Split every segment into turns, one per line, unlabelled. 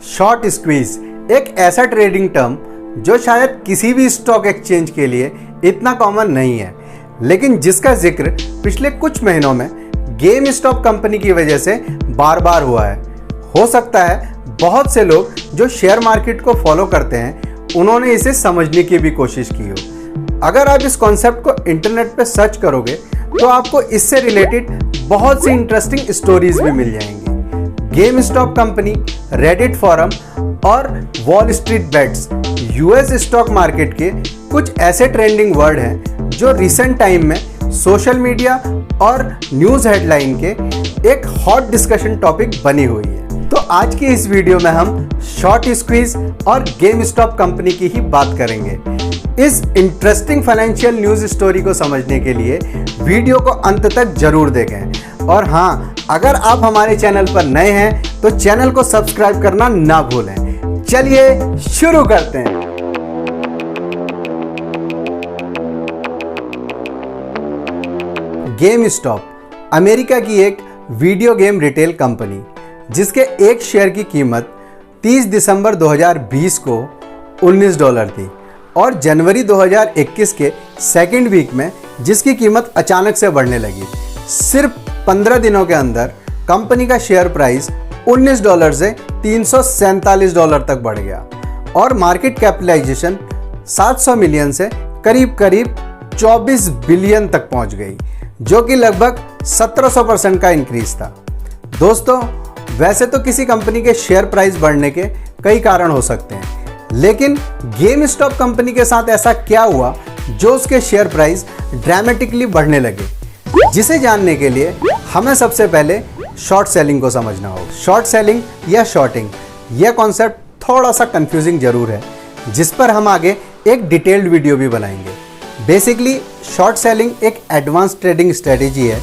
Short squeeze एक ऐसा trading term जो शायद किसी भी स्टॉक एक्सचेंज के लिए इतना कॉमन नहीं है, लेकिन जिसका जिक्र पिछले कुछ महीनों में गेम स्टॉप कंपनी की वजह से बार बार हुआ है। हो सकता है बहुत से लोग जो शेयर मार्केट को फॉलो करते हैं उन्होंने इसे समझने की भी कोशिश की हो। अगर आप इस कॉन्सेप्ट को इंटरनेट पे सर्च करोगे तो आपको इससे रिलेटेड बहुत सी इंटरेस्टिंग स्टोरीज भी मिल जाएंगी। GameStop company, Reddit forum और wall street bets US stock market के कुछ ऐसे ट्रेंडिंग वर्ड हैं जो रिसेंट टाइम में सोशल मीडिया और न्यूज़ हेडलाइन के एक हॉट डिस्कशन टॉपिक बनी हुई है। तो आज की इस वीडियो में हम शॉर्ट स्क्वीज और गेम स्टॉप कंपनी की ही बात करेंगे। इस इंटरेस्टिंग फाइनेंशियल न्यूज़ स्टोरी को समझने के लिए वीडियो को अंत तक जरूर देखें। और हाँ, अगर आप हमारे चैनल पर नए हैं तो चैनल को सब्सक्राइब करना ना भूलें। चलिए शुरू करते हैं। गेम स्टॉप अमेरिका की एक वीडियो गेम रिटेल कंपनी, जिसके एक शेयर की कीमत 30 दिसंबर 2020 को $19 थी और जनवरी 2021 के सेकेंड वीक में जिसकी कीमत अचानक से बढ़ने लगी। सिर्फ 15 दिनों के अंदर कंपनी का शेयर प्राइस $19 से $347 तक बढ़ गया और मार्केट कैपिटलाइजेशन 700 मिलियन से करीब 24 बिलियन तक पहुंच गई, जो कि लगभग 1700% का इंक्रीज था। दोस्तों, वैसे तो किसी कंपनी के शेयर प्राइस बढ़ने के कई कारण हो सकते हैं, लेकिन गेम स्टॉप कंपनी के साथ ऐसा क्या हुआ जो उसके शेयर प्राइस ड्रामेटिकली बढ़ने लगे, जिसे जानने के लिए हमें सबसे पहले शॉर्ट सेलिंग को समझना होगा। शॉर्ट सेलिंग या शॉर्टिंग, यह कॉन्सेप्ट थोड़ा सा कंफ्यूजिंग जरूर है, जिस पर हम आगे एक डिटेल्ड वीडियो भी बनाएंगे। बेसिकली शॉर्ट सेलिंग एक एडवांस ट्रेडिंग स्ट्रेटेजी है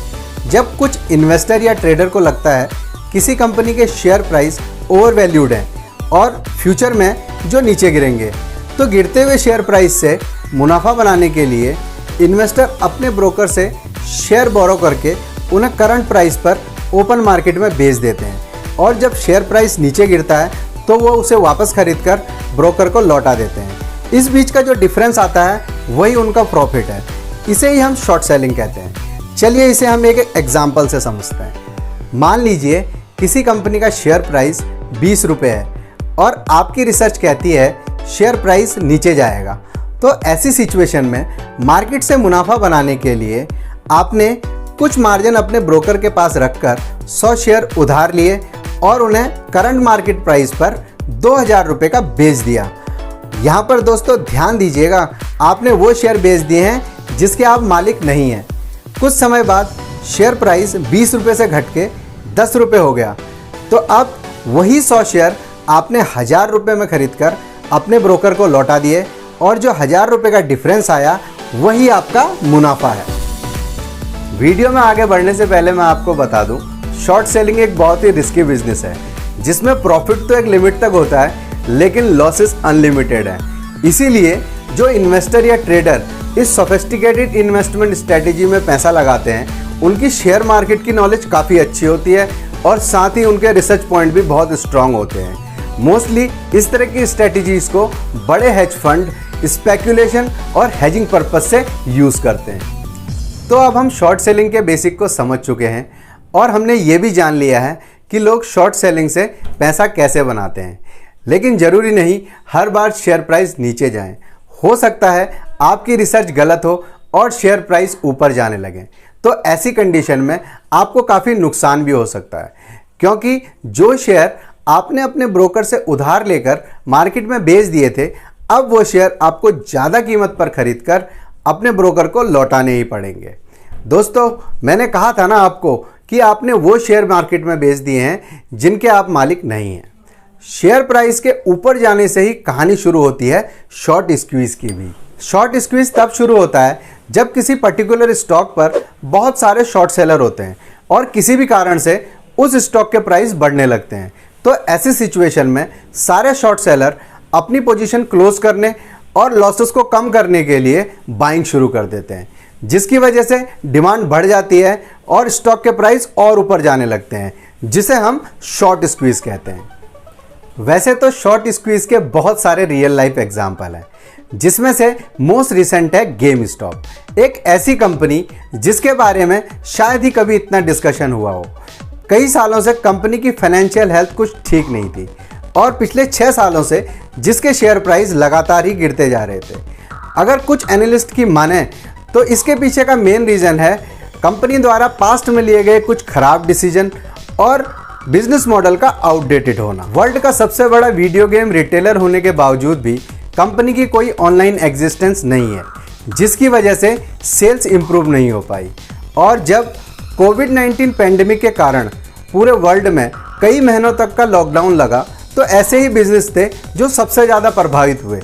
जब कुछ इन्वेस्टर या ट्रेडर को लगता है किसी कंपनी के शेयर प्राइस ओवर वैल्यूड है और फ्यूचर में जो नीचे गिरेंगे, तो गिरते हुए शेयर प्राइस से मुनाफा बनाने के लिए इन्वेस्टर अपने ब्रोकर से शेयर बोरो करके उन्हें करंट प्राइस पर ओपन मार्केट में बेच देते हैं और जब शेयर प्राइस नीचे गिरता है तो वो उसे वापस खरीदकर ब्रोकर को लौटा देते हैं। इस बीच का जो डिफरेंस आता है वही उनका प्रॉफिट है। इसे ही हम शॉर्ट सेलिंग कहते हैं। चलिए इसे हम एक एग्जाम्पल से समझते हैं। मान लीजिए किसी कंपनी का शेयर प्राइस 20 रुपये है और आपकी रिसर्च कहती है शेयर प्राइस नीचे जाएगा। तो ऐसी सिचुएशन में मार्केट से मुनाफा बनाने के लिए आपने कुछ मार्जिन अपने ब्रोकर के पास रखकर 100 शेयर उधार लिए और उन्हें करंट मार्केट प्राइस पर 2000 रुपये का बेच दिया। यहाँ पर दोस्तों ध्यान दीजिएगा, आपने वो शेयर बेच दिए हैं जिसके आप मालिक नहीं हैं। कुछ समय बाद शेयर प्राइस 20 रुपये से घट के 10 रुपये हो गया, तो अब वही 100 शेयर आपने 1000 रुपये में खरीदकर अपने ब्रोकर को लौटा दिए और जो 1000 रुपये का डिफरेंस आया वही आपका मुनाफा है। वीडियो में आगे बढ़ने से पहले मैं आपको बता दूं, शॉर्ट सेलिंग एक बहुत ही रिस्की बिजनेस है जिसमें प्रॉफिट तो एक लिमिट तक होता है लेकिन लॉसेस अनलिमिटेड है। इसीलिए जो इन्वेस्टर या ट्रेडर इस सोफिस्टिकेटेड इन्वेस्टमेंट स्ट्रेटेजी में पैसा लगाते हैं उनकी शेयर मार्केट की नॉलेज काफ़ी अच्छी होती है और साथ ही उनके रिसर्च पॉइंट भी बहुत स्ट्रांग होते हैं। मोस्टली इस तरह की स्ट्रेटजीज को बड़े हेज फंड स्पेकुलेशन और हेजिंग पर्पस से यूज़ करते हैं। तो अब हम शॉर्ट सेलिंग के बेसिक को समझ चुके हैं और हमने ये भी जान लिया है कि लोग शॉर्ट सेलिंग से पैसा कैसे बनाते हैं, लेकिन ज़रूरी नहीं हर बार शेयर प्राइस नीचे जाए। हो सकता है आपकी रिसर्च गलत हो और शेयर प्राइस ऊपर जाने लगे, तो ऐसी कंडीशन में आपको काफ़ी नुकसान भी हो सकता है, क्योंकि जो शेयर आपने अपने ब्रोकर से उधार लेकर मार्केट में बेच दिए थे, अब वो शेयर आपको ज़्यादा कीमत पर खरीदकर अपने ब्रोकर को लौटाने ही पड़ेंगे। दोस्तों, मैंने कहा था ना आपको कि आपने वो शेयर मार्केट में बेच दिए हैं जिनके आप मालिक नहीं हैं। शेयर प्राइस के ऊपर जाने से ही कहानी शुरू होती है शॉर्ट स्क्वीज की भी। शॉर्ट स्क्वीज तब शुरू होता है जब किसी पर्टिकुलर स्टॉक पर बहुत सारे शॉर्ट सेलर होते हैं और किसी भी कारण से उस स्टॉक के प्राइस बढ़ने लगते हैं। तो ऐसी सिचुएशन में सारे शॉर्ट सेलर अपनी पोजीशन क्लोज करने और लॉसेस को कम करने के लिए बाइंग शुरू कर देते हैं, जिसकी वजह से डिमांड बढ़ जाती है और स्टॉक के प्राइस और ऊपर जाने लगते हैं, जिसे हम शॉर्ट स्क्वीज कहते हैं। वैसे तो शॉर्ट स्क्वीज के बहुत सारे रियल लाइफ एग्जाम्पल हैं, जिसमें से मोस्ट रिसेंट है गेम स्टॉप, एक ऐसी कंपनी जिसके बारे में शायद ही कभी इतना डिस्कशन हुआ हो। कई सालों से कंपनी की फाइनेंशियल हेल्थ कुछ ठीक नहीं थी और पिछले 6 सालों से जिसके शेयर प्राइस लगातार ही गिरते जा रहे थे। अगर कुछ एनालिस्ट की माने तो इसके पीछे का मेन रीज़न है कंपनी द्वारा पास्ट में लिए गए कुछ खराब डिसीजन और बिजनेस मॉडल का आउटडेटेड होना। वर्ल्ड का सबसे बड़ा वीडियो गेम रिटेलर होने के बावजूद भी कंपनी की कोई ऑनलाइन एग्जिस्टेंस नहीं है, जिसकी वजह से सेल्स इंप्रूव नहीं हो पाई। और जब कोविड-19 पेंडेमिक के कारण पूरे वर्ल्ड में कई महीनों तक का लॉकडाउन लगा तो ऐसे ही बिजनेस थे जो सबसे ज़्यादा प्रभावित हुए।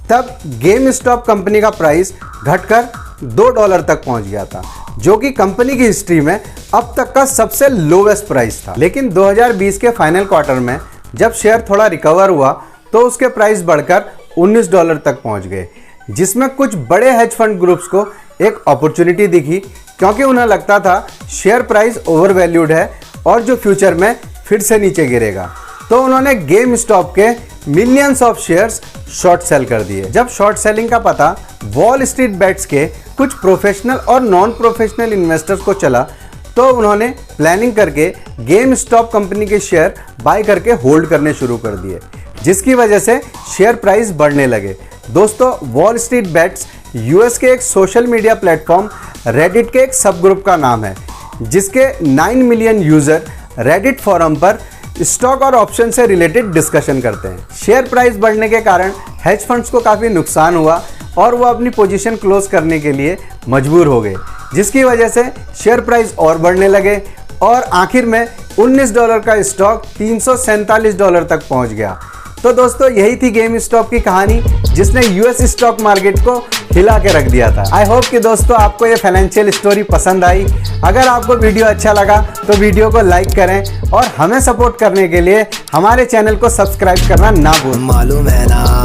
तब गेम स्टॉप कंपनी का प्राइस घटकर $2 तक पहुंच गया था, जो कि कंपनी की हिस्ट्री में अब तक का सबसे लोवेस्ट प्राइस था। लेकिन 2020 के फाइनल क्वार्टर में जब शेयर थोड़ा रिकवर हुआ तो उसके प्राइस बढ़कर $19 तक पहुंच गए, जिसमें कुछ बड़े हेज फंड ग्रुप्स को एक अपॉर्चुनिटी दिखी, क्योंकि उन्हें लगता था शेयर प्राइस ओवर वैल्यूड है और जो फ्यूचर में फिर से नीचे गिरेगा। तो उन्होंने गेम स्टॉप के millions of shares short cell कर दिए। जब शॉर्ट सेलिंग का पता वॉल स्ट्रीट बेट्स के कुछ प्रोफेशनल और नॉन प्रोफेशनल इन्वेस्टर्स को चला तो उन्होंने प्लानिंग करके गेम स्टॉप कंपनी के शेयर बाय करके होल्ड करने शुरू कर दिए, जिसकी वजह से शेयर प्राइस बढ़ने लगे। दोस्तों, वॉल स्ट्रीट बेट्स यूएस के एक सोशल मीडिया प्लेटफॉर्म रेडिट के एक सब ग्रुप का नाम है, जिसके 9 मिलियन यूजर रेडिट फोरम पर स्टॉक और ऑप्शन से रिलेटेड डिस्कशन करते हैं। शेयर प्राइस बढ़ने के कारण हेज फंड्स को काफ़ी नुकसान हुआ और वो अपनी पोजीशन क्लोज करने के लिए मजबूर हो गए, जिसकी वजह से शेयर प्राइस और बढ़ने लगे और आखिर में $19 का स्टॉक $347 तक पहुंच गया। तो दोस्तों, यही थी गेम स्टॉप की कहानी जिसने यूएस स्टॉक मार्केट को हिला के रख दिया था। आई होप कि दोस्तों आपको ये फाइनेंशियल स्टोरी पसंद आई। अगर आपको वीडियो अच्छा लगा तो वीडियो को लाइक करें और हमें सपोर्ट करने के लिए हमारे चैनल को सब्सक्राइब करना ना भूलें।
मालूम है ना।